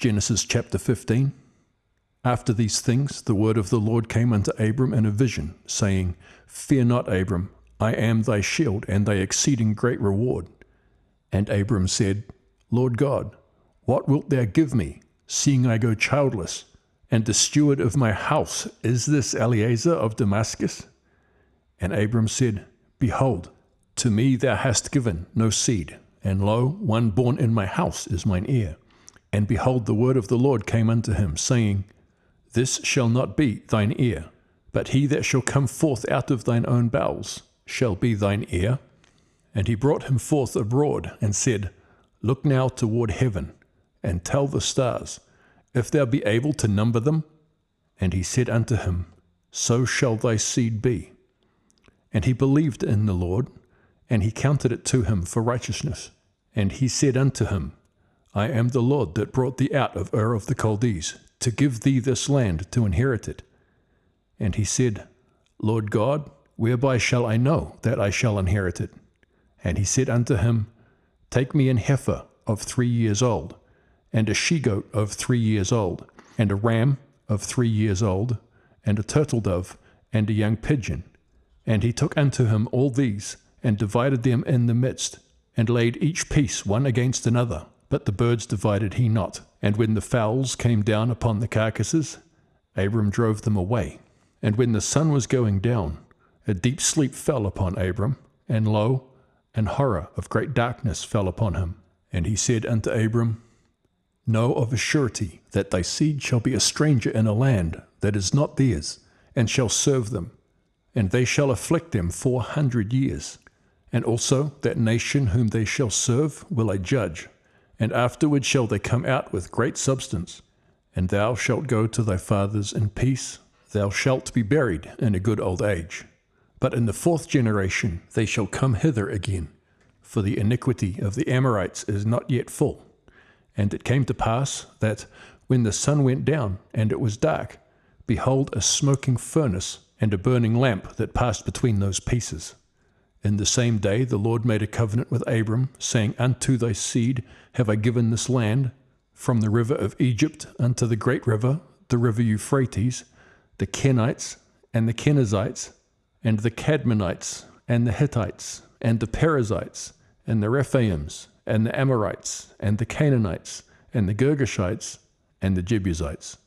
Genesis chapter 15. After these things, the word of the Lord came unto Abram in a vision, saying, Fear not, Abram, I am thy shield and thy exceeding great reward. And Abram said, Lord God, what wilt thou give me, seeing I go childless? And the steward of my house is this Eliezer of Damascus? And Abram said, Behold, to me thou hast given no seed, and lo, one born in my house is mine heir. And behold, the word of the Lord came unto him, saying, This shall not be thine heir, but he that shall come forth out of thine own bowels shall be thine heir. And he brought him forth abroad, and said, Look now toward heaven, and tell the stars, if thou be able to number them. And he said unto him, So shall thy seed be. And he believed in the Lord, and he counted it to him for righteousness. And he said unto him, I am the Lord that brought thee out of Ur of the Chaldees, to give thee this land to inherit it. And he said, Lord God, whereby shall I know that I shall inherit it? And he said unto him, Take me an heifer of 3 years old, and a she-goat of 3 years old, and a ram of 3 years old, and a turtle dove, and a young pigeon. And he took unto him all these, and divided them in the midst, and laid each piece one against another. But the birds divided he not. And when the fowls came down upon the carcasses, Abram drove them away. And when the sun was going down, a deep sleep fell upon Abram, and lo, an horror of great darkness fell upon him. And he said unto Abram, Know of a surety that thy seed shall be a stranger in a land that is not theirs, and shall serve them, and they shall afflict them 400 years. And also that nation whom they shall serve will I judge, and afterward shall they come out with great substance. And thou shalt go to thy fathers in peace, thou shalt be buried in a good old age. But in the 4th generation they shall come hither again, for the iniquity of the Amorites is not yet full. And it came to pass that, when the sun went down, and it was dark, behold, a smoking furnace and a burning lamp that passed between those pieces. In the same day the Lord made a covenant with Abram, saying, Unto thy seed have I given this land, from the river of Egypt unto the great river, the river Euphrates, the Kenites, and the Kenizzites, and the Cadmonites, and the Hittites, and the Perizzites, and the Rephaims, and the Amorites, and the Canaanites, and the Girgashites, and the Jebusites.